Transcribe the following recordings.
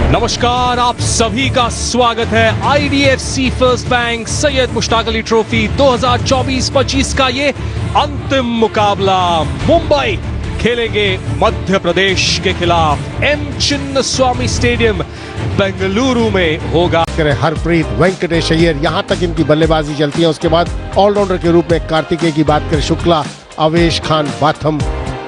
नमस्कार, आप सभी का स्वागत है। IDFC first bank Syed Mushtaq Ali trophy 2024-25 का ये अंतिम मुकाबला मुंबई खेलेंगे मध्य प्रदेश के खिलाफ। एम चिन्नस्वामी स्टेडियम बेंगलुरु में होगा। हरप्रीत, वेंकटेश अय्यर, यहां तक इनकी बल्लेबाजी चलती है। उसके बाद ऑलराउंडर के रूप में कार्तिकेय की बात करें, शुक्ला, अवेश खान, बाथम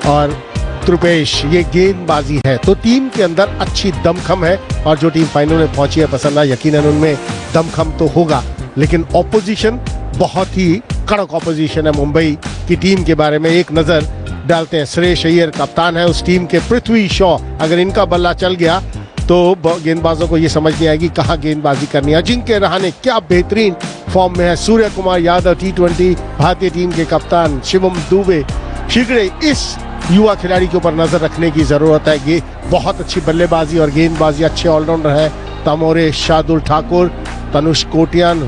और त्रुपेश, ये गेंदबाजी है। तो टीम के अंदर अच्छी दमखम है और जो टीम फाइनल में पहुंची है पसंद है, यकीनन उनमें दमखम तो होगा। लेकिन ऑपोजिशन बहुत ही कड़क ऑपोजिशन है। मुंबई की टीम के बारे में एक नजर डालते हैं। श्रेयस अय्यर कप्तान है उस टीम के। पृथ्वी शॉ, अगर इनका बल्ला चल गया तो गेंदबाजों को ये समझ नहीं आएगी कहाँ गेंदबाजी करनी है। अजिंक्य रहाणे क्या बेहतरीन फॉर्म में है। सूर्य कुमार यादव, T20 भारतीय टीम के कप्तान। शिवम दुबे, शीघ्र इस युवा खिलाड़ी के ऊपर नजर रखने की जरूरत है। ये बहुत अच्छी बल्लेबाजी और गेंदबाजी, अच्छे ऑलराउंडर है। तमोरे, शार्दुल ठाकुर, तनुष कोटियान,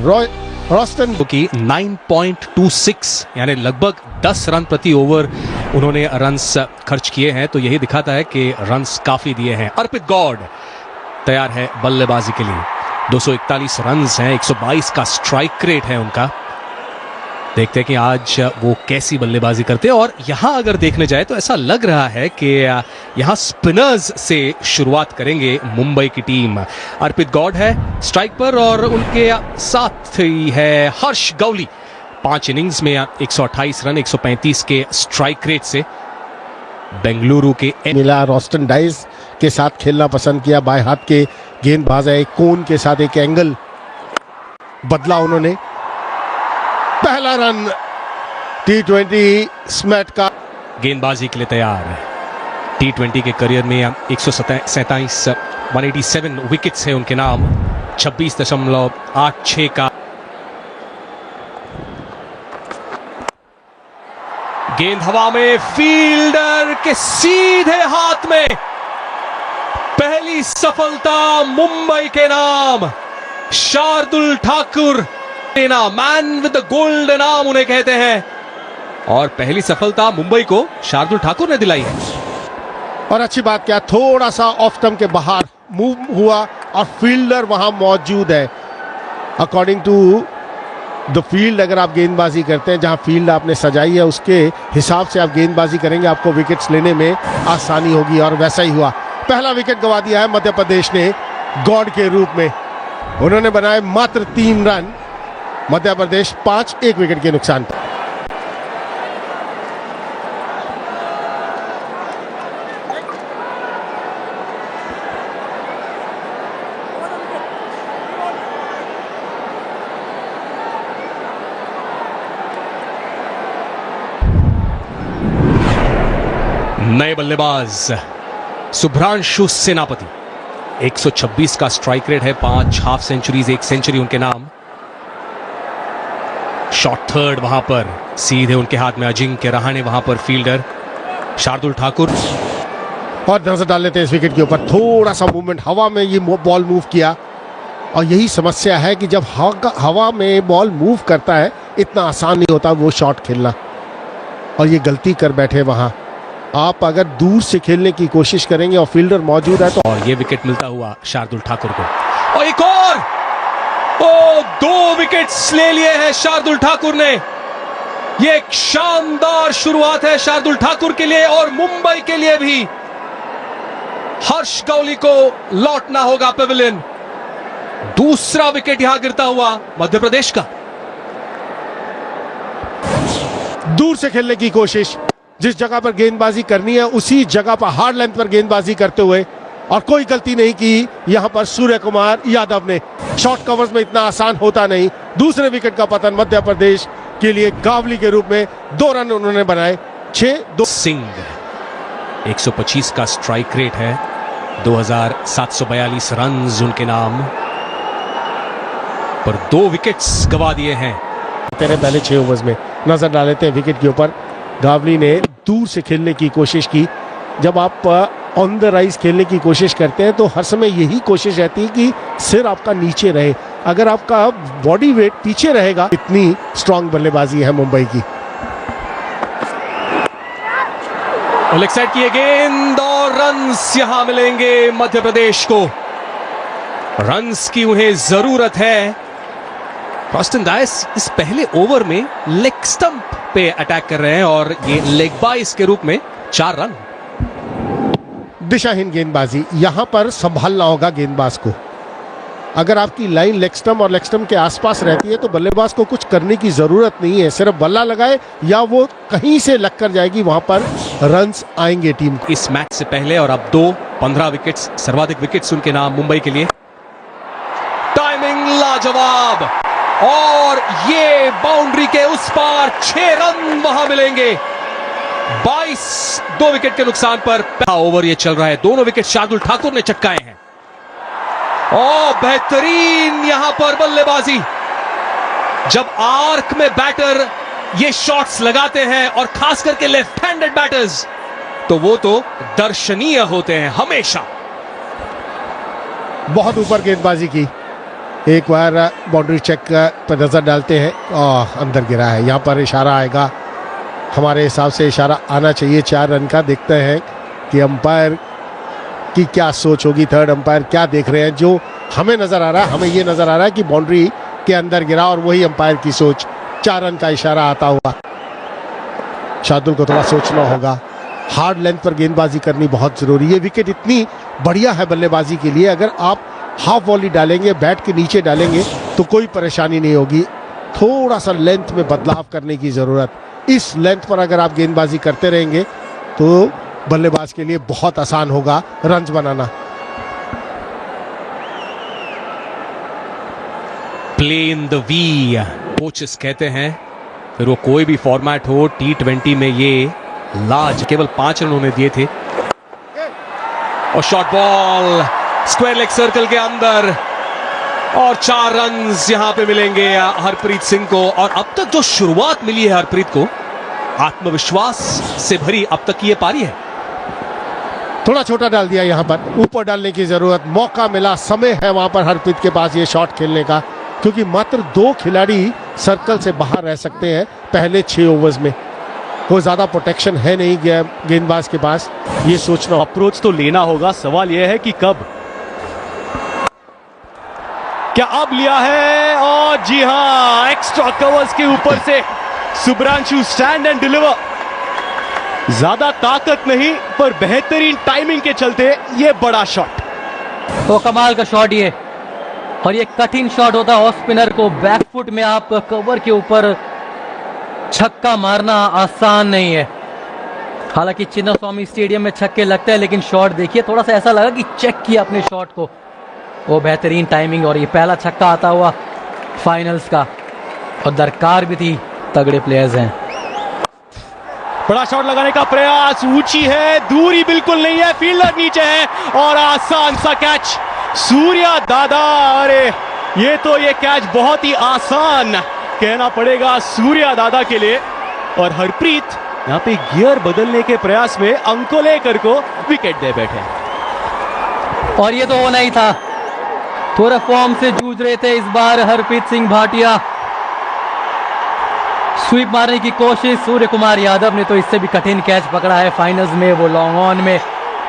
रोस्टन की 9.26 यानी लगभग 10 रन प्रति ओवर उन्होंने रन्स खर्च किए हैं। तो यही दिखाता है कि रन्स काफी दिए हैं। अर्पित गौड़ तैयार है बल्लेबाजी के लिए। 241 रन्स हैं, 122 का स्ट्राइक रेट है उनका। देखते हैं कि आज वो कैसी बल्लेबाजी करते हैं। और यहां अगर देखने जाए तो ऐसा लग रहा है कि यहां स्पिनर्स से शुरुआत करेंगे मुंबई की टीम। अर्पित गौड़ है स्ट्राइक पर और उनके साथ ही है हर्ष गौली। 5 इनिंग्स में 128 रन, 135 के स्ट्राइक रेट से बेंगलुरु के मिला। रोस्टन डाइस के साथ खेलना पसंद किया। बाएं हाथ के गेंदबाज है। एक कोन के साथ एक एंगल बदला उन्होंने। पहला रन T20 स्मैट का। गेंदबाजी के लिए तैयार। T20 के करियर में 187 विकेट्स है उनके नाम। 26.86 का गेंद हवा में, फील्डर के सीधे हाथ में। पहली सफलता मुंबई के नाम। Shardul Thakur, man with the gold नाम उन्हें कहते हैं। और पहली सफलता मुंबई को शार्दुल ठाकुर ने दिलाई है। और अच्छी बात क्या, थोड़ा सा ऑफ स्टंप के बाहर मूव हुआ और फील्डर वहां मौजूद है। अकॉर्डिंग टू द फील्ड, अगर आप गेंदबाजी करते हैं, जहां फील्ड आपने सजाई है उसके हिसाब से आप गेंदबाजी करेंगे, आपको विकेट्स लेने में आसानी होगी। और वैसा ही हुआ। पहला विकेट गंवा दिया है मध्य प्रदेश ने गौड़ के रूप में। उन्होंने बनाए मात्र 3 रन। मध्य प्रदेश 5, 1 विकेट के नुकसान पर। नए बल्लेबाज शुभ्रांशु सेनापति। 126 का स्ट्राइक रेट है। 5 हाफ सेंचुरीज, 1 सेंचुरी उनके नाम। शॉट थर्ड वहां पर, सीधे उनके हाथ में। अजिंक्य रहाणे वहां पर फील्डर। शार्दुल ठाकुर। और नजर डाल लेते हैं इस विकेट के ऊपर। थोड़ा सा मूवमेंट, हवा में ये बॉल मूव किया। और यही समस्या है कि जब हवा में बॉल मूव करता है, इतना आसान नहीं होता वो शॉट खेलना। और ये गलती कर बैठे वहां। आप अगर दूर से खेलने की कोशिश करेंगे और फील्डर मौजूद है तो। और ये विकेट मिलता हुआ शार्दुल ठाकुर को। और एक और 2 विकेट्स ले लिए हैं शार्दुल ठाकुर ने। ये एक शानदार शुरुआत है शार्दुल ठाकुर के लिए और मुंबई के लिए भी। हर्ष गौली को लौटना होगा पेविलियन। दूसरा विकेट यहां गिरता हुआ मध्य प्रदेश का। दूर से खेलने की कोशिश, जिस जगह पर गेंदबाजी करनी है उसी जगह पर हार्ड लेंथ पर गेंदबाजी करते हुए। और कोई गलती नहीं की यहां पर सूर्य कुमार यादव ने। शॉर्ट कवर्स में इतना आसान होता नहीं। दूसरे विकेट का पतन मध्य प्रदेश के लिए। गावली के रूप में 2 रन उन्होंने बनाए। 6-2। सिंह 125 का स्ट्राइक रेट है। 2742 रन उनके नाम पर। 2 विकेट्स गवा दिए हैं तेरे पहले 6 ओवर्स में। नजर डाल लेते हैं विकेट के ऊपर। गावली ने दूर से खेलने की कोशिश की। जब आप ऑन द राइज खेलने की कोशिश करते हैं तो हर समय यही कोशिश रहती है कि सिर आपका नीचे रहे। अगर आपका बॉडी वेट पीछे रहेगा, इतनी स्ट्रांग बल्लेबाजी है मुंबई की। लेग साइड की गेंद और रन्स यहां मिलेंगे मध्य प्रदेश को। रन्स की उन्हें जरूरत है। रॉस्टन डायस इस पहले ओवर में लेग स्टंप पे अटैक कर रहे हैं और ये लेग बाइस के रूप में 4 रन। दिशाहीन गेंदबाजी, यहां पर संभालना होगा गेंदबाज को। अगर आपकी लाइन लेग स्टंप और लेग स्टंप के आसपास रहती है तो बल्लेबाज को कुछ करने की जरूरत नहीं है, सिर्फ बल्ला लगाए या वो कहीं से लग कर जाएगी, वहां पर रन्स आएंगे टीम को। इस मैच से पहले और अब 15 विकेट्स, सर्वाधिक विकेट्स उनके नाम मुंबई के लिए। टाइमिंग लाजवाब और ये बाउंड्री के उस पार 6 रन वहां मिलेंगे। 22 2 विकेट के नुकसान पर ओवर ये चल रहा है। दोनों विकेट शार्दुल ठाकुर ने चटकाए हैं। ओ बेहतरीन यहां पर बल्लेबाजी। जब आर्क में बैटर ये शॉट्स लगाते हैं और खास करके लेफ्ट हैंडेड बैटर्स, तो वो तो दर्शनीय होते हैं हमेशा। बहुत ऊपर गेंदबाजी की। एक बार बाउंड्री चेक पर नजर डालते हैं और अंदर गिरा है। यहां पर इशारा आएगा, हमारे हिसाब से इशारा आना चाहिए 4 रन का। देखते हैं कि अंपायर की क्या सोच होगी, थर्ड अंपायर क्या देख रहे हैं। जो हमें नजर आ रहा है, हमें ये नजर आ रहा है कि बाउंड्री के अंदर गिरा और वही अंपायर की सोच, 4 रन का इशारा आता हुआ। शार्दुल को थोड़ा सोचना होगा। हार्ड लेंथ पर गेंदबाजी करनी बहुत जरूरी है। विकेट इतनी बढ़िया है बल्लेबाजी के लिए, अगर आप हाफ वॉली डालेंगे, बैट के नीचे डालेंगे तो कोई परेशानी नहीं होगी। थोड़ा सा लेंथ में बदलाव करने की जरूरत। इस लेंथ पर अगर आप गेंदबाजी करते रहेंगे तो बल्लेबाज के लिए बहुत आसान होगा रन्स बनाना। Play in the V coaches कहते हैं, फिर वो कोई भी फॉर्मेट हो। T20 में ये लाज केवल 5 रन उन्हें दिए थे। और short ball square leg circle के अंदर और 4 रन यहां पे मिलेंगे हरप्रीत सिंह को। और अब तक जो शुरुआत मिली है हरप्रीत को, आत्मविश्वास से भरी अब तक की ये पारी है। थोड़ा छोटा डाल दिया, यहां पर ऊपर डालने की जरूरत। मौका मिला, समय है वहां पर हरप्रीत के पास ये शॉट खेलने का, क्योंकि मात्र 2 खिलाड़ी सर्कल से बाहर रह सकते हैं पहले 6 ओवर्स में। कोई ज्यादा प्रोटेक्शन है नहीं गेंदबाज के पास, ये सोचना। अप्रोच तो लेना होगा, सवाल यह है कि कब। क्या अब लिया है, और जी हां, एक्स्ट्रा कवर्स के ऊपर से सुब्रांशु स्टैंड एंड डिलीवर। ज्यादा ताकत नहीं पर बेहतरीन टाइमिंग के चलते ये बड़ा शॉट। तो कमाल का शॉट ये, और ये कठिन शॉट होता है ऑफ स्पिनर को। बैकफुट में आप कवर के ऊपर छक्का मारना आसान नहीं है। हालांकि चिन्नास्वामी स्टेडियम में छक्के लगते हैं, लेकिन शॉट देखिए, थोड़ा सा ऐसा लगा कि चेक किया अपने शॉट को। वो बेहतरीन टाइमिंग, और ये पहला छक्का आता हुआ फाइनल्स का, और दरकार भी थी, तगड़े प्लेयर्स हैं। बड़ा शॉट लगाने का प्रयास, ऊंची है, दूरी बिल्कुल नहीं है, फील्डर नीचे है और आसान सा कैच सूर्या दादा। अरे ये तो ये कैच बहुत ही आसान कहना पड़ेगा सूर्या दादा के लिए। और हरप्रीत यहां पे गियर बदलने के प्रयास में अंकोलेकर को विकेट दे बैठे। और ये तो होना ही था, थोड़ा फॉर्म से जूझ रहे थे इस बार हरप्रीत सिंह भाटिया। स्वीप मारने की कोशिश, सूर्य कुमार यादव ने तो इससे भी कठिन कैच पकड़ा है फाइनल्स में, वो लॉन्ग ऑन में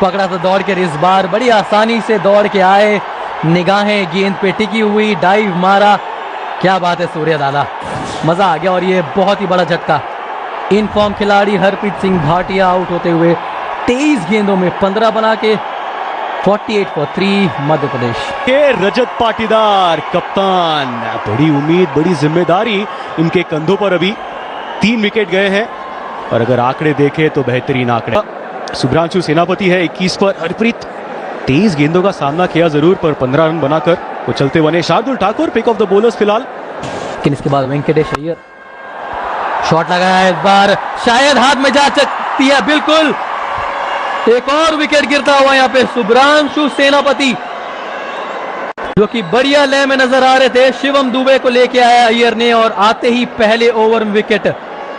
पकड़ा था दौड़ के। इस बार बड़ी आसानी से दौड़ के आए, निगाहें गेंद पे टिकी हुई, डाइव मारा। क्या बात है सूर्य दादा, मजा आ गया। और ये बहुत ही बड़ा झटका, इन फॉर्म खिलाड़ी हरप्रीत सिंह भाटिया आउट होते हुए 23 गेंदों में 15 बना के 48 for 3 मध्य प्रदेश के। रजत पाटीदार कप्तान, बड़ी उम्मीद, बड़ी जिम्मेदारी इनके कंधों पर। अभी 3 विकेट गए हैं, और अगर आंकड़े देखें तो बेहतरीन आंकड़े। सुब्रांशु सेनापति है 21 पर, हरप्रीत 23 गेंदों का सामना किया जरूर, पर 15 रन बनाकर वो चलते बने। Shardul Thakur pick of the bowlers फिलहाल। लेकिन इसके बाद वेंकटेश अय्यर शॉट लगाया इस बार, शायद हाथ में जा सकती है, बिल्कुल। एक और विकेट गिरता हुआ यहाँ पे सुब्रांशु सेनापति, जो कि बढ़िया लय में नजर आ रहे थे। शिवम दुबे को लेके आया अय्यर ने, और आते ही पहले ओवर में विकेट।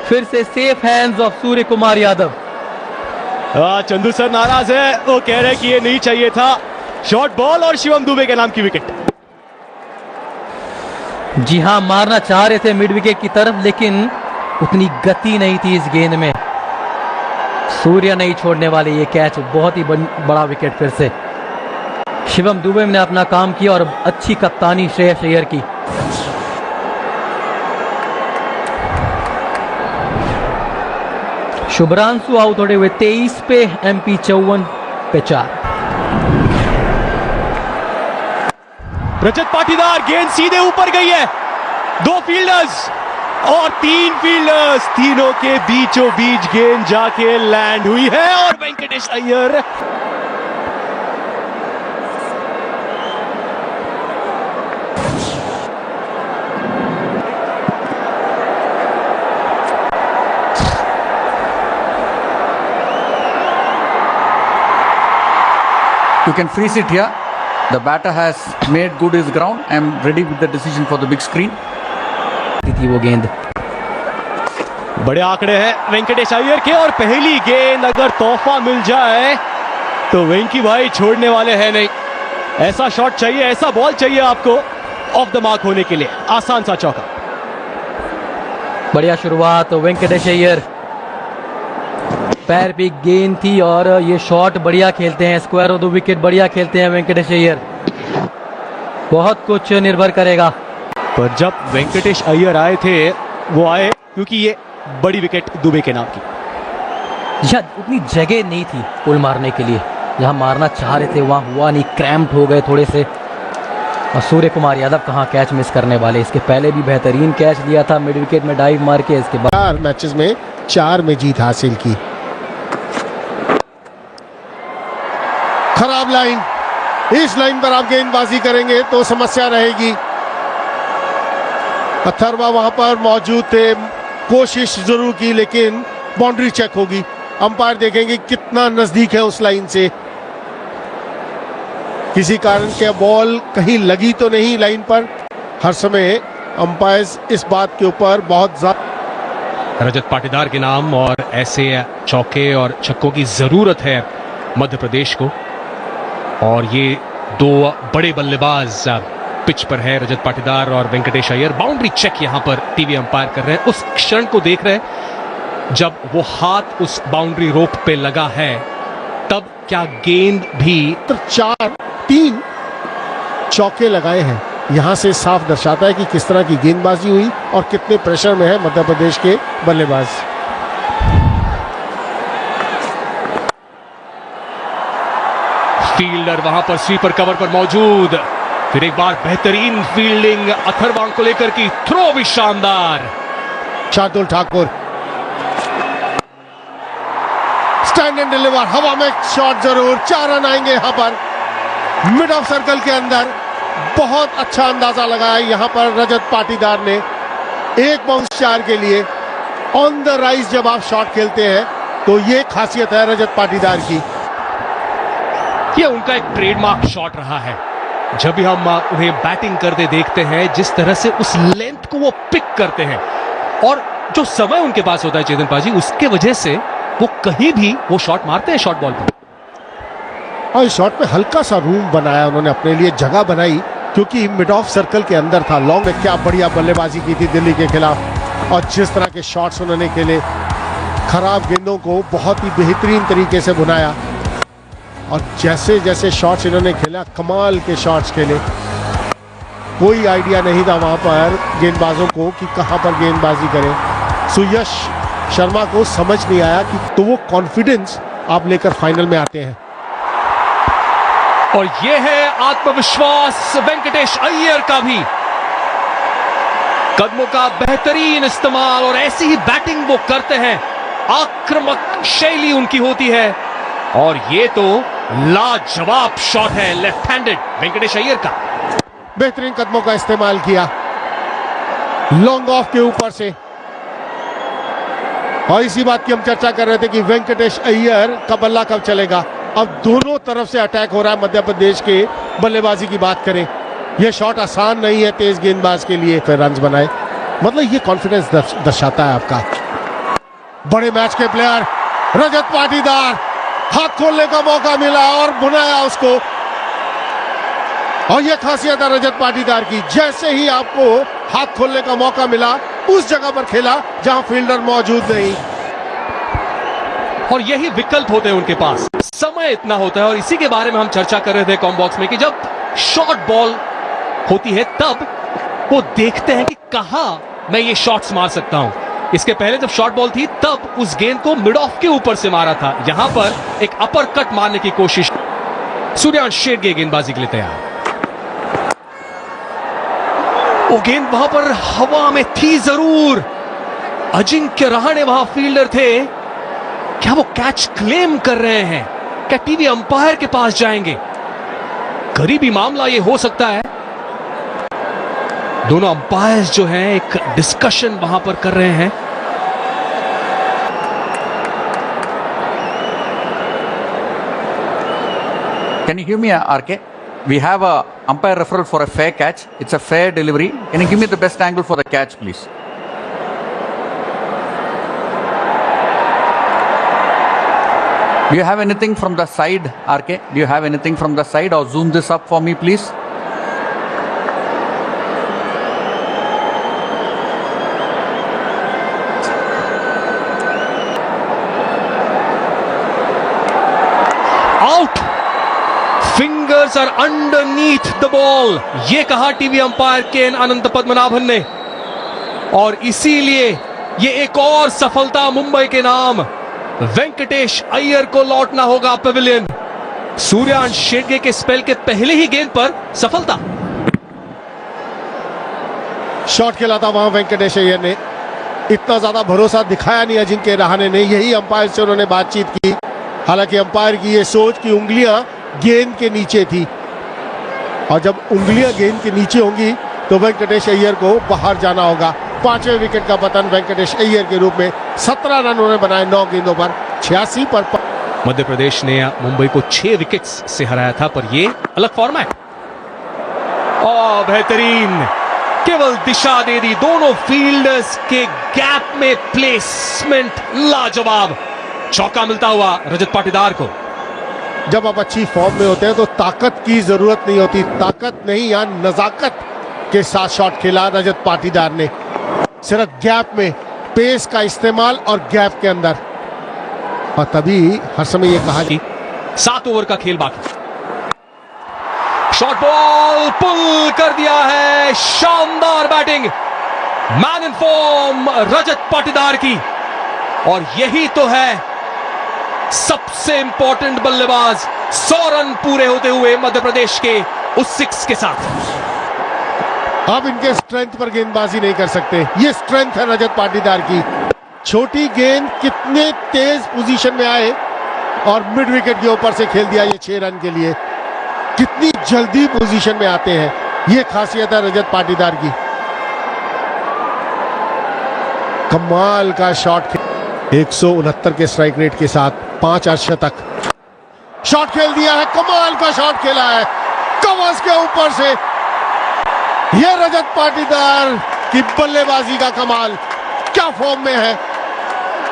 फिर से safe hands of Surya Kumar Yadav. Chandu sir नाराज है, वो कह रहे कि ये नहीं चाहिए था। शॉर्ट बॉल और शिवम दुबे के नाम की विकेट। जी हां, मारना चाह रहे थे मिड विकेट की तरफ, लेकिन उतनी गति नहीं थी इस गेंद में। सूर्य नहीं छोड़ने वाले ये कैच, बहुत ही बड़ा विकेट। फिर से शिवम दुबे ने अपना काम किया और अच्छी कप्तानी श्रेयस अय्यर की। शुभ्रांशु आउट होते हुए 23 पे, एमपी 54 पे 4। रजत पाटीदार, गेंद सीधे ऊपर गई है। 2 फील्डर्स और 3 फील्डर्स, तीनों के बीचों बीच गेंद जाके लैंड हुई है और Venkatesh Iyer You can freeze it here. The batter has made good his ground. I am ready with the decision for the big screen. थी वो गेंद। बड़े आंकड़े हैं वेंकटेश अय्यर के और पहली गेंद अगर तोहफा मिल जाए तो वेंकी भाई छोड़ने वाले हैं नहीं। ऐसा शॉट चाहिए, ऐसा बॉल चाहिए आपको ऑफ द मार्क होने के लिए। आसान सा चौका। बढ़िया शुरुआत वेंकटेश अय्यर, पैर पे गेंद थी और ये शॉट बढ़िया खेलते हैं, स्क्वायर ऑफ द विकेट बढ़िया खेलते हैं वेंकटेश अय्यर। बहुत कुछ निर्भर करेगा। पर जब वेंकटेश अय्यर आए थे वो आए क्योंकि ये बड़ी विकेट दुबे के नाम की। शायद उतनी जगह नहीं थी पुल मारने के लिए, जहां मारना चाह रहे थे वहां हुआ नहीं, क्रैम्प्ड हो गए थोड़े से। और सूर्य कुमार यादव कहां कैच मिस करने वाले, इसके पहले भी बेहतरीन कैच लिया था मिड विकेट में डाइव मार के। इसके बाद 4 मैचेस में 4 में जीत हासिल की। खराब लाइन, इस लाइन पर आप गेंदबाजी करेंगे तो समस्या रहेगी। अथर्वा वहां पर मौजूद थे, कोशिश जरूर की लेकिन बाउंड्री चेक होगी। अंपायर देखेंगे कितना नजदीक है उस लाइन से, किसी कारण के बॉल कहीं लगी तो नहीं लाइन पर। हर समय अंपायर्स इस बात के ऊपर बहुत ज्यादा। रजत पाटीदार के नाम, और ऐसे चौके और छक्कों की जरूरत है मध्य प्रदेश को। और ये 2 बड़े बल्लेबाज पिच पर है, रजत पाटीदार और वेंकटेश अय्यर। बाउंड्री चेक यहां पर टीवी अंपायर कर रहे हैं, उस क्षण को देख रहे हैं जब वो हाथ उस बाउंड्री रोप पे लगा है, तब क्या गेंद भी 4-3 चौके लगाए हैं। यहां से साफ दर्शाता है कि किस तरह की गेंदबाजी हुई और कितने प्रेशर में है मध्य प्रदेश के बल्लेबाज। फील्डर वहां पर स्वीपर कवर पर मौजूद। फिर एक बार बेहतरीन फील्डिंग अथर्वा को लेकर की, थ्रो भी शानदार। Shardul Thakur stand and deliver, हवा में शॉट जरूर। 4 रन आएंगे यहां पर मिड ऑफ सर्कल के अंदर। बहुत अच्छा अंदाजा लगाया यहां पर रजत पाटीदार ने। 1 बाउंस 4 के लिए ऑन द राइज जब आप शॉट खेलते हैं तो ये खासियत है रजत पाटीदार की। ये उनका एक ट्रेडमार्क शॉट रहा है। जब भी हम उन्हें बैटिंग करते देखते हैं, जिस तरह से उस लेंथ को वो पिक करते हैं और जो समय उनके पास होता है चेतन पाजी, उसके वजह से वो कहीं भी वो शॉट मारते हैं शॉर्ट बॉल पर। और इस शॉट में हल्का सा रूम बनाया उन्होंने, अपने लिए जगह बनाई, क्योंकि मिड ऑफ सर्कल के अंदर था। लॉन्ग में क्या बढ़िया बल्लेबाजी की थी दिल्ली के खिलाफ, और जिस तरह के शॉट्स उन्होंने खेले, खराब गेंदों को बहुत ही बेहतरीन तरीके से बुनाया। और जैसे जैसे शॉट्स इन्होंने खेला, कमाल के शॉट्स खेले। कोई आइडिया नहीं था वहां पर गेंदबाजों को कि कहां पर गेंदबाजी करें। सुयश शर्मा को समझ नहीं आया कि तो वो कॉन्फिडेंस आप लेकर फाइनल में आते हैं। और ये है आत्मविश्वास वेंकटेश अय्यर का भी। कदमों का बेहतरीन इस्तेमाल और ऐसी ही बैटिंग वो करते हैं। आक्रामक शैली उनकी होती है और ये तो लाजवाब शॉट है लेफ्ट हैंडेड वेंकटेश अय्यर का। बेहतरीन कदमों का इस्तेमाल किया लॉन्ग ऑफ के ऊपर से। और इसी बात की हम चर्चा कर रहे थे कि वेंकटेश अय्यर का बल्ला कब चलेगा। अब दोनों तरफ से अटैक हो रहा है मध्य प्रदेश के बल्लेबाजी की बात करें, यह शॉट आसान नहीं है तेज गेंदबाज के लिए। फिर रन बनाए, मतलब ये कॉन्फिडेंस दर्शाता है आपका। बड़े मैच के प्लेयर रजत पाटीदार, हाथ खोलने का मौका मिला और बुनाया उसको। और यह खासियत है रजत पाटीदार की, जैसे ही आपको हाथ खोलने का मौका मिला उस जगह पर खेला जहां फील्डर मौजूद नहीं। और यही विकल्प होते हैं उनके पास, समय इतना होता है। और इसी के बारे में हम चर्चा कर रहे थे कॉम बॉक्स में कि जब शॉर्ट बॉल होती है तब वो देखते हैं कि कहां मैं ये शॉट्स मार सकता हूं। इसके पहले जब शॉर्ट बॉल थी तब उस गेंद को मिड ऑफ के ऊपर से मारा था, यहां पर एक अपर कट मारने की कोशिश। सूर्यांश शेरगे गेंदबाजी के लिए तैयार। वो गेंद वहां पर हवा में थी जरूर, अजिंक्य रहाणे वहां फील्डर थे। क्या वो कैच क्लेम कर रहे हैं? क्या टीवी अंपायर के पास जाएंगे? करीबी मामला ये हो सकता है। दोनों अंपायर्स जो हैं एक डिस्कशन वहां पर कर रहे हैं। Can you give me a RK? We have a umpire referral for a fair catch. It's a fair delivery. Can you give me the best angle for the catch, please? Do you have anything from the side, RK? Do you have anything from the side, or zoom this up for me, please? Out, fingers are underneath the ball, ये कहा TV umpire K N Anantha Padmanabhan ने। और इसीलिए ये एक और सफलता मुंबई के नाम। वेंकटेश अय्यर को लौटना होगा पेविलियन। सूर्यांश शेरगे के स्पेल के पहले ही गेंद पर सफलता। शॉट खेला था वहां वेंकटेश अय्यर ने, इतना ज्यादा भरोसा दिखाया नहीं अजिंक्य रहाणे ने। यही अंपायर से उन्होंने बातचीत की। हालांकि अंपायर की ये सोच कि उंगलियां गेंद के नीचे थी, और जब उंगलियां गेंद के नीचे होंगी तो वेंकटेश अय्यर को बाहर जाना होगा। 5वें विकेट का पतन वेंकटेश अय्यर के रूप में। 17 रन उन्होंने बनाए 9 गेंदों पर, 86 पर। मध्य प्रदेश ने मुंबई को 6 विकेट्स से हराया था, पर ये अलग फॉर्मेट। और बेहतरीन, केवल दिशा दे दी। दोनों फील्डर्स के गैप में प्लेसमेंट लाजवाब। चौका मिलता हुआ रजत पाटीदार को। जब आप अच्छी फॉर्म में होते हैं तो ताकत की जरूरत नहीं होती, ताकत नहीं, यहां नजाकत के साथ शॉट खेला रजत पाटीदार ने। सिर्फ गैप में पेस का इस्तेमाल और गैप के अंदर, और तभी हर समय ये कहा कि 7 ओवर का खेल बाकी। शॉर्ट बॉल पुल कर दिया है, शानदार batting, man in form Rajat Patidar की। और यही तो है सबसे इंपॉर्टेंट बल्लेबाज। 100 रन पूरे होते हुए मध्य प्रदेश के उस 6 के साथ। अब इनके स्ट्रेंथ पर गेंदबाजी नहीं कर सकते, ये स्ट्रेंथ है रजत पाटीदार की। छोटी गेंद कितने तेज पोजीशन में आए और मिड विकेट के ऊपर से खेल दिया ये 6 रन के लिए। कितनी जल्दी पोजीशन में आते हैं, ये खासियत है रजत पाटीदार की। कमाल का शॉट, 169 के स्ट्राइक रेट के साथ 5 अर्धशतक। शॉट खेल दिया है, कमाल का शॉट खेला है कवर्स के ऊपर से। यह रजत पाटीदार की बल्लेबाजी का कमाल, क्या फॉर्म में है।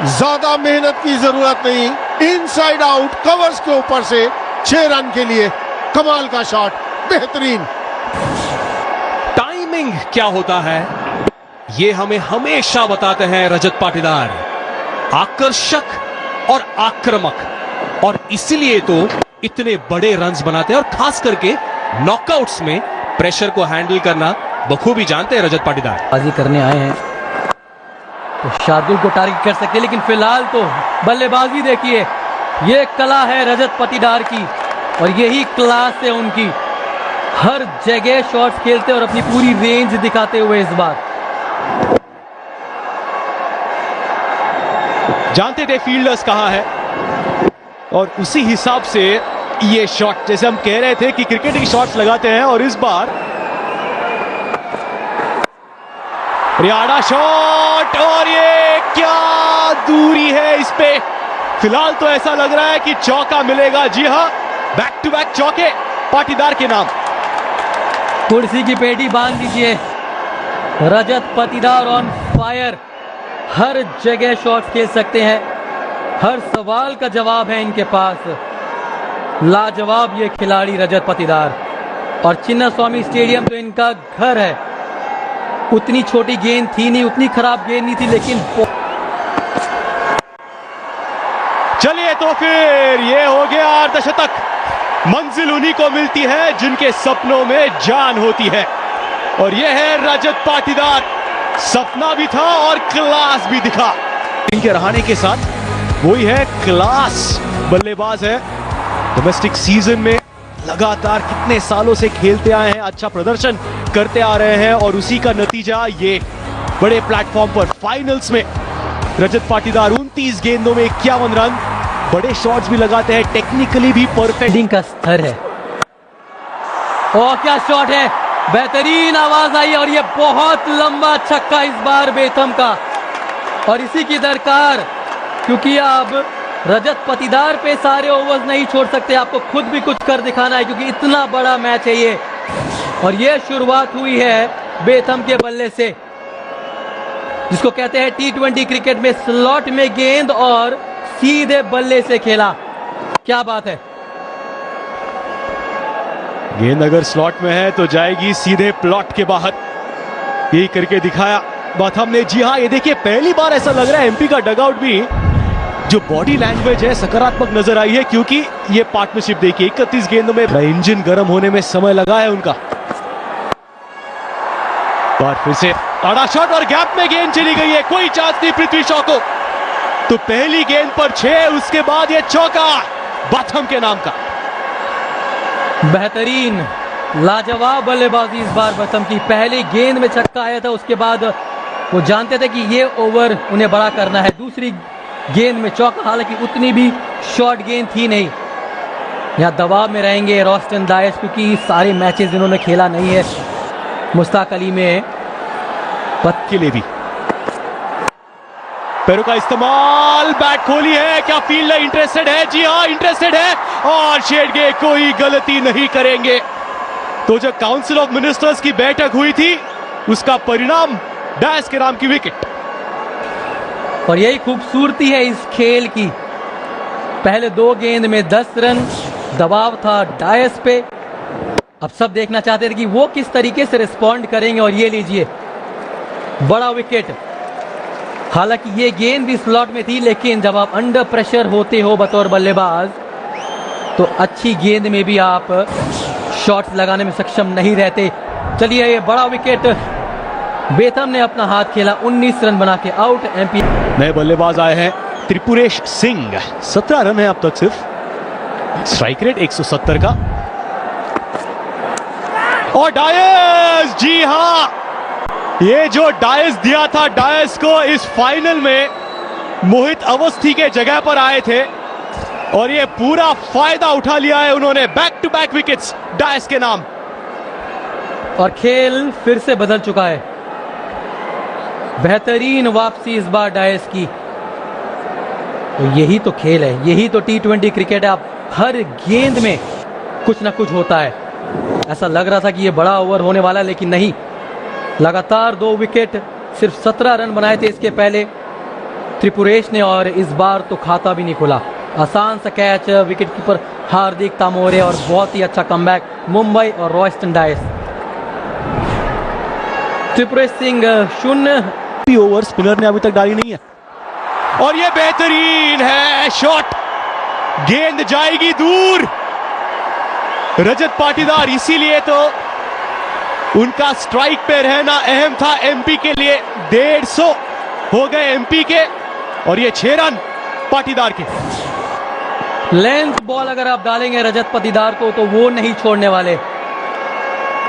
ज्यादा मेहनत की जरूरत नहीं, इनसाइड आउट कवर्स के ऊपर से 6 रन के लिए कमाल का शॉट, बेहतरीन। टाइमिंग क्या होता है ये हमें हमेशा बताते हैं रजत पाटीदार। आकर्षक और आक्रामक, और इसीलिए तो इतने बड़े रन्स बनाते हैं। और खास करके नॉकआउट्स में प्रेशर को हैंडल करना बखूबी जानते हैं रजत पाटीदार। बाजी करने आए हैं तो शार्दुल को टारगेट कर सकते हैं, लेकिन फिलहाल तो बल्लेबाजी देखिए, ये कला है रजत पाटीदार की, और यही क्लास है उनकी। हर जगह शॉट्स खेलते और अपनी पूरी रेंज दिखाते हुए इस बार। जानते थे फील्डर्स कहां है, और उसी हिसाब से ये शॉट, जैसे हम कह रहे थे कि क्रिकेट की शॉट्स लगाते हैं, और इस बार रियाड़ा शॉट, और ये क्या दूरी है इस पे। फिलहाल तो ऐसा लग रहा है कि चौका मिलेगा। जी हां, बैक टू बैक चौके पाटीदार के नाम। कुर्सी की पेटी बांध दीजिए, रजत पाटीदार ऑन फायर। हर जगह शॉट खेल सकते हैं, हर सवाल का जवाब है इनके पास। लाजवाब ये खिलाड़ी रजत पाटीदार। और चिन्नास्वामी स्टेडियम तो इनका घर है। उतनी छोटी गेंद थी नहीं, उतनी खराब गेंद नहीं थी, लेकिन चलिए तो फिर ये हो गया अर्धशतक। मंजिल उन्हीं को मिलती है जिनके सपनों में जान होती है, और ये है रजत पाटीदार। सपना भी था और क्लास भी दिखा। इनके रहाने के साथ वही है, क्लास बल्लेबाज है। डोमेस्टिक सीजन में लगातार कितने सालों से खेलते आए हैं, अच्छा प्रदर्शन करते आ रहे हैं, और उसी का नतीजा ये बड़े प्लेटफॉर्म पर फाइनल्स में रजत पाटीदार 29 गेंदों में 51 रन। बड़े शॉट्स भी लगाते हैं, टेक्निकली भी परफेक्ट फील्डिंग का स्तर है। और क्या शॉट है, बेहतरीन आवाज आई, और ये बहुत लंबा छक्का इस बार बेथम का, और इसी की दरकार, क्योंकि अब रजत पाटीदार पे सारे ओवर्स नहीं छोड़ सकते, आपको खुद भी कुछ कर दिखाना है, क्योंकि इतना बड़ा मैच है ये। और ये शुरुआत हुई है बेथम के बल्ले से, जिसको कहते हैं T20 क्रिकेट में स्लॉट में गेंद और सीधे बल्ले से खेला। क्या बात है। गेंद अगर स्लॉट में है तो जाएगी सीधे प्लॉट के बाहर, यही करके दिखाया बाथम ने। जी हाँ, ये देखिए पहली बार ऐसा लग रहा है एमपी का डगआउट भी, जो बॉडी लैंग्वेज है सकारात्मक नजर आई है, क्योंकि ये पार्टनरशिप देखिए 31 गेंदों में इंजन गर्म होने में समय लगा है उनका। और फिर से बड़ा शॉट और गैप में गेंद चली गई है, कोई चांस नहीं पृथ्वी शॉ को। तो पहली गेंद पर 6, उसके बाद ये चौका बाथम के नाम का। बेहतरीन लाजवाब बल्लेबाजी इस बार बेथम की। पहली गेंद में छक्का आया था, उसके बाद वो जानते थे कि ये ओवर उन्हें बड़ा करना है। दूसरी गेंद में चौका, हालांकि उतनी भी शॉर्ट गेंद थी नहीं। यहाँ दबाव में रहेंगे रॉस्टन डायस, क्योंकि सारे मैचेस इन्होंने खेला नहीं है मुश्ताक अली में। पत के लिए भी पैरों का इस्तेमाल, बैट खोली है, क्या फील्डर इंटरेस्टेड है? जी हाँ, इंटरेस्टेड है, और शेडगे कोई गलती नहीं करेंगे। तो जो काउंसिल ऑफ मिनिस्टर्स की बैठक हुई थी, उसका परिणाम डायस के नाम की विकेट। और यही खूबसूरती है इस खेल की। पहले 2 गेंद में 10 रन, दबाव था डायस पे। अब सब देखना चाहते थे कि वो किस तरीके से रिस्पॉन्ड करेंगे, और ये लीजिए बड़ा विकेट। हालांकि ये गेंद भी स्लॉट में थी, लेकिन जब आप अंडर प्रेशर होते हो बतौर बल्लेबाज, तो अच्छी गेंद में भी आप शॉट्स लगाने में सक्षम नहीं रहते। चलिए, ये बड़ा विकेट, बेथम ने अपना हाथ खेला, 19 रन बना के आउट। एमपी नए बल्लेबाज आए हैं त्रिपुरेश सिंह, 17 रन है अब तक सिर्फ, स्ट्राइक रेट 170 का। और डायस, जी हाँ, ये जो डायस दिया था, डायस को इस फाइनल में मोहित अवस्थी के जगह पर आए थे, और ये पूरा फायदा उठा लिया है उन्होंने। Back to back wickets Dias के नाम। और खेल फिर से बदल चुका है। बेहतरीन वापसी इस बार डायस की। तो यही तो खेल है, यही तो T20 क्रिकेट है। आप हर गेंद में कुछ ना कुछ होता है। ऐसा लग रहा था कि ये बड़ा ओवर होने वाला, लेकिन नहीं। लगातार 2 विकेट, सिर्फ 17 रन बनाए थे इसके पहले त्रिपुरेश ने, और इस बार तो खाता भी नहीं खुला। आसान सा catch, wicket keeper Hardik Tamore, और बहुत ही अच्छा कमबैक मुंबई और रॉस्टन डायस। त्रिपुरेश सिंह 0 ओवर स्पिनर ने अभी तक डाली नहीं है, और ये बेहतरीन है शॉट, गेंद जाएगी दूर। रजत पाटीदार, इसीलिए तो उनका स्ट्राइक पे रहना अहम था एमपी के लिए। 150 हो गए एमपी के, और ये 6 रन पाटीदार के। लेंथ बॉल अगर आप डालेंगे रजत पाटीदार को, तो वो नहीं छोड़ने वाले।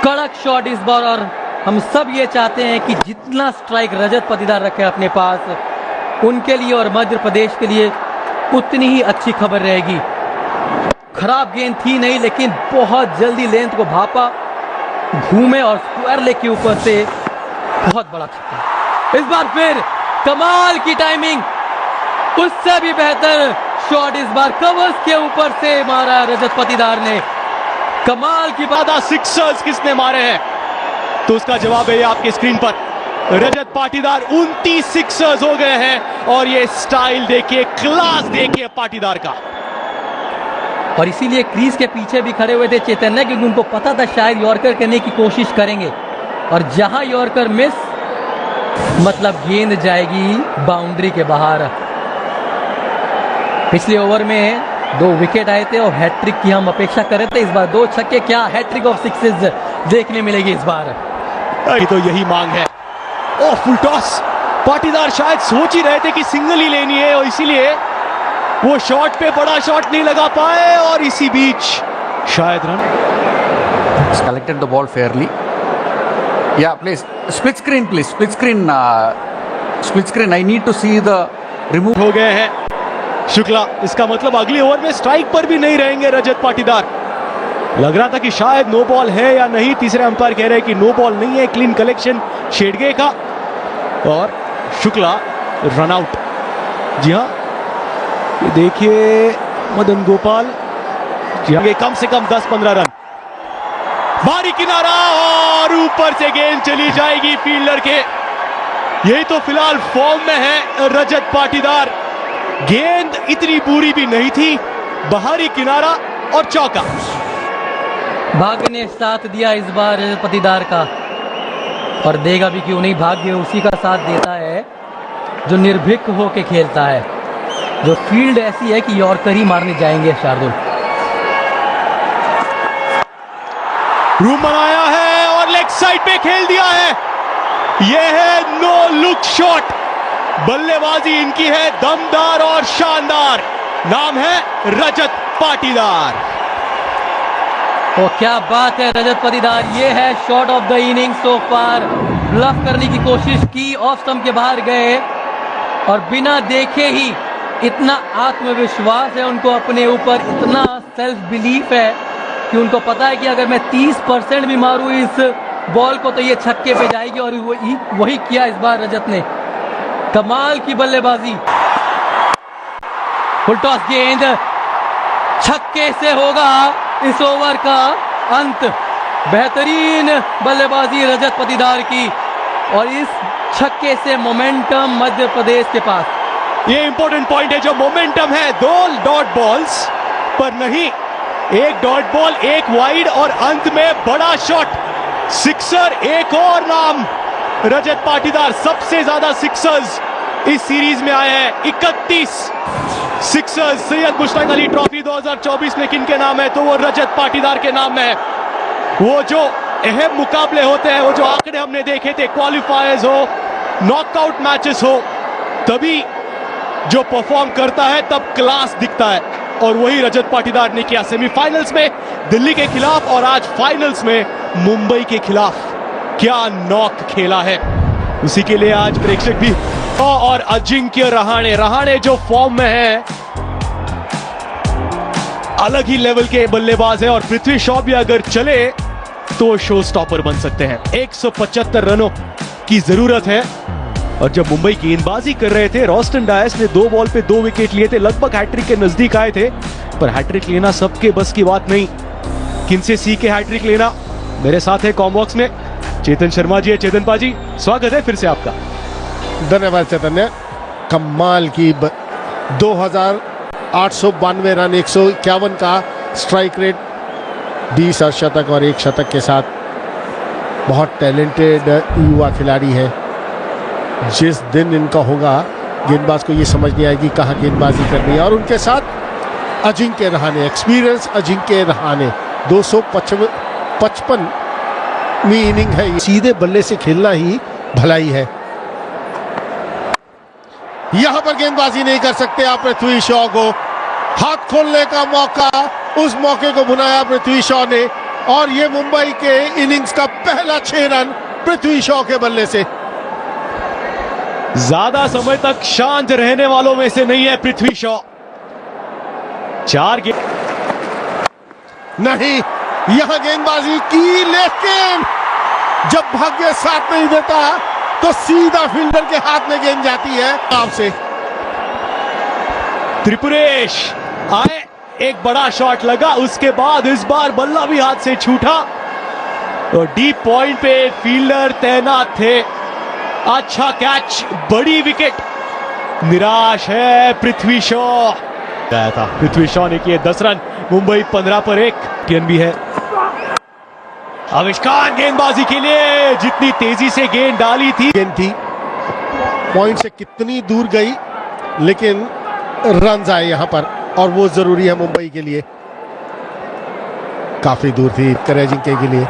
कड़क शॉट इस बार, और हम सब ये चाहते हैं कि जितना स्ट्राइक रजत पाटीदार रखे अपने पास, उनके लिए और मध्य प्रदेश के लिए उतनी ही अच्छी खबर रहेगी। खराब गेंद थी नहीं, लेकिन बहुत जल्दी लेंथ को भापा, घूमे और स्क्वायर लेग के ऊपर से बहुत बड़ा छक्का। इस बार फिर कमाल की टाइमिंग, उससे भी बेहतर शॉट इस बार कवर्स के ऊपर से मारा रजत पाटीदार ने। कमाल की बात। सिक्सर्स किसने मारे हैं, तो उसका जवाब है आपके स्क्रीन पर। रजत पाटीदार 29 सिक्सर्स हो गए हैं, और ये स्टाइल देखिए, क्लास देखिए पाटीदार का। और इसीलिए क्रीज के पीछे भी खड़े हुए थे चैतन्य, क्योंकि उनको पता था शायद यॉर्कर करने की कोशिश करेंगे, और जहां यॉर्कर मिस, मतलब गेंद जाएगी बाउंड्री के बाहर। पिछले ओवर में 2 विकेट आए थे और हैट्रिक की हम अपेक्षा कर रहे थे। इस बार 2 छक्के, क्या हैट्रिक ऑफ सिक्सेस देखने मिलेगी इस बार। ये तो यही मांग है। ओ फुल टॉस, पाटीदार शायद सोच ही रहे थे कि सिंगल ही लेनी है और इसीलिए वो शॉट पे बड़ा शॉट नहीं लगा पाए और इसी बीच शायद run. He's collected the ball fairly. Yeah, please. Split screen, please. Split screen. Split screen. I need to see the remove. हो गए हैं शुक्ला। इसका मतलब अगले ओवर में स्ट्राइक पर भी नहीं रहेंगे रजत पाटीदार। लग रहा था कि शायद नो बॉल है या नहीं। तीसरे अंपायर कह रहे हैं कि नो बॉल नहीं है। क्लीन कलेक्शन शेडगे का और शुक्ला रन आउट। जी हाँ, ये देखिए मदन गोपाल जी हाँ, ये कम से कम 10-15 रन। बारी किनारा और ऊपर से गेंद चली जाएगी फील्डर के। यही तो फिलहाल फॉर्म में है रजत पाटीदार। गेंद इतनी बुरी भी नहीं थी, बाहरी किनारा और चौका। भाग्य ने साथ दिया इस बार रजत पाटीदार का, और देगा भी क्यों नहीं। भाग्य उसी का साथ देता है जो निर्भीक होके खेलता है, जो फील्ड ऐसी है कि यॉर्कर ही मारने जाएंगे शार्दुल। रूम बनाया है और लेग साइड पे खेल दिया है। यह है नो लुक शॉट। बल्लेबाजी इनकी है दमदार और शानदार। नाम है रजत पाटीदार। और क्या बात है रजत पाटीदार, ये है shot of the inning so far. Bluff करने की कोशिश की, ऑफ स्टंप के बाहर गए और बिना देखे ही इतना आत्मविश्वास है उनको अपने ऊपर, इतना सेल्फ बिलीफ है कि उनको पता है कि अगर मैं 30% भी मारूं इस बॉल को तो ये छक्के पे जाएगी, और वही किया इस बार रजत ने। कमाल की बल्लेबाजी। फुल टॉस गेंद छक्के से होगा इस ओवर का अंत। बेहतरीन बल्लेबाजी रजत पाटीदार की, और इस छक्के से मोमेंटम मध्य प्रदेश के पास। ये इंपॉर्टेंट पॉइंट है, जो मोमेंटम है 2 डॉट बॉल्स पर नहीं, 1 डॉट बॉल, 1 वाइड और अंत में बड़ा शॉट सिक्सर। एक और नाम रजत पाटीदार। सबसे ज्यादा सिक्सर्स इस सीरीज में आए हैं, 31 सिक्सर्स। सैयद मुश्ताक अली ट्रॉफी 2024 में किन के नाम है, तो वो रजत पाटीदार के नाम है। वो जो अहम मुकाबले होते हैं, वो जो आंकड़े हमने देखे थे, क्वालिफायर्स हो, नॉकआउट मैचेस हो, तभी जो परफॉर्म करता है तब क्लास दिखता है, और वही रजत पाटीदार ने किया। सेमीफाइनल्स में दिल्ली के खिलाफ और आज फाइनल्स में मुंबई के खिलाफ। क्या नॉक खेला है, उसी के लिए आज प्रेक्षक भी। और अजिंक्य रहाणे जो फॉर्म में है, अलग ही लेवल के बल्लेबाज है, और पृथ्वी शॉ भी अगर चले तो शो स्टॉपर बन सकते हैं। 175 रनों की जरूरत है। और जब मुंबई गेंदबाजी कर रहे थे, रॉस्टन डायस ने 2 बॉल पे 2 विकेट लिए थे, लगभग हैट्रिक के नजदीक आए थे, पर हैट्रिक लेना सबके बस की बात नहीं। किनसे सीखे हैट्रिक लेना। मेरे साथ है कॉमबॉक्स में चेतन शर्मा जी है। चेतन पाजी, स्वागत है फिर से आपका। धन्यवाद चैतन्य। कमाल की 2892 रन, 151 का स्ट्राइक रेट, 20 अर्धशतक और 1 शतक के साथ। बहुत टैलेंटेड युवा खिलाड़ी है। जिस दिन इनका होगा, गेंदबाज को ये समझ नहीं आएगी कहाँ गेंदबाजी करनी है। और उनके साथ अजिंक्य रहाणे, एक्सपीरियंस अजिंक्य रहाणे। 255वीं इनिंग है। सीधे बल्ले से खेलना ही भलाई है। यहां पर गेंदबाजी नहीं कर सकते आप पृथ्वी शॉ को। हाथ खोलने का मौका, उस मौके को भुनाया पृथ्वी शॉ ने, और ये मुंबई के इनिंग्स का पहला 6 रन पृथ्वी शॉ के बल्ले से। ज्यादा समय तक शांत रहने वालों में से नहीं है पृथ्वी शॉ। 4 गेंद नहीं, यहां गेंदबाजी की, लेकिन जब भाग्य साथ नहीं देता तो सीधा फील्डर के हाथ में गेंद जाती है। आपसे त्रिपुरेश आए, एक बड़ा शॉट लगा, उसके बाद इस बार बल्ला भी हाथ से छूटा, और डीप पॉइंट पे फील्डर तैनात थे। अच्छा कैच, बड़ी विकेट। निराश है पृथ्वी शॉ। गया था पृथ्वी शॉ ने किए 10 रन। मुंबई 15 पर 1 टीएन भी है। आविष्कार गेंदबाजी के लिए, जितनी तेजी से गेंद डाली थी, गेंद थी, पॉइंट से कितनी दूर गई, लेकिन रन आए यहां पर और वो जरूरी है मुंबई के लिए। काफी दूर थी करे अजिंक्य के लिए।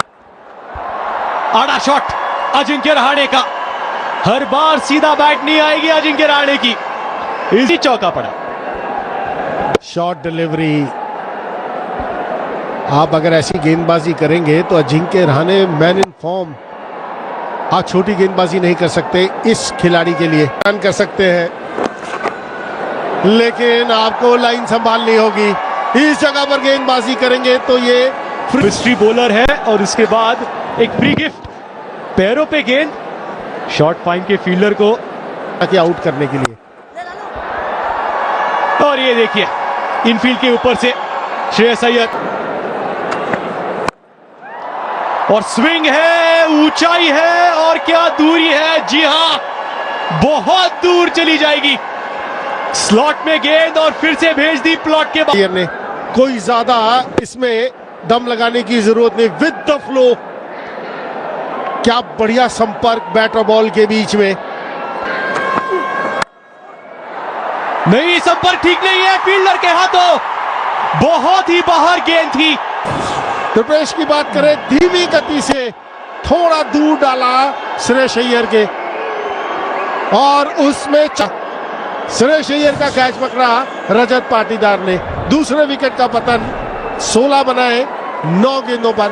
आड़ा शॉट अजिंक्य रहाणे का, हर बार सीधा बैट नहीं आएगी अजिंक्य रहाणे की, इसी चौका पड़ा। शॉर्ट डिलीवरी, आप अगर ऐसी गेंदबाजी करेंगे तो Ajinkya Rahane man in form, आप छोटी गेंदबाजी नहीं कर सकते इस खिलाड़ी के लिए। रन कर सकते हैं लेकिन आपको लाइन संभालनी होगी। इस जगह पर गेंदबाजी करेंगे तो ये मिस्ट्री बॉलर है और उसके बाद एक फ्री गिफ्ट, पैरों पे गेंद, शॉर्ट फाइन के फील्डर को आउट करने के लिए। और ये देखिए इनफील्ड के ऊपर से श्रेयस अय्यर, और स्विंग है, ऊंचाई है और क्या दूरी है, जी हां बहुत दूर चली जाएगी। स्लॉट में गेंद और फिर से भेज दी प्लॉट के बाद। ने कोई ज्यादा इसमें दम लगाने की जरूरत नहीं, विद द फ्लो। क्या बढ़िया संपर्क बैट और बॉल के बीच में। नहीं, संपर्क ठीक नहीं है फील्डर के हाथों, बहुत ही बाहर गेंद थी। रुपेश की बात करें, धीमी गति से थोड़ा दूर डाला श्रेयस अय्यर के और उसमें श्रेयस अय्यर का कैच पकड़ा रजत पाटीदार ने। दूसरे विकेट का पतन, 16 बनाए 9 गेंदों पर।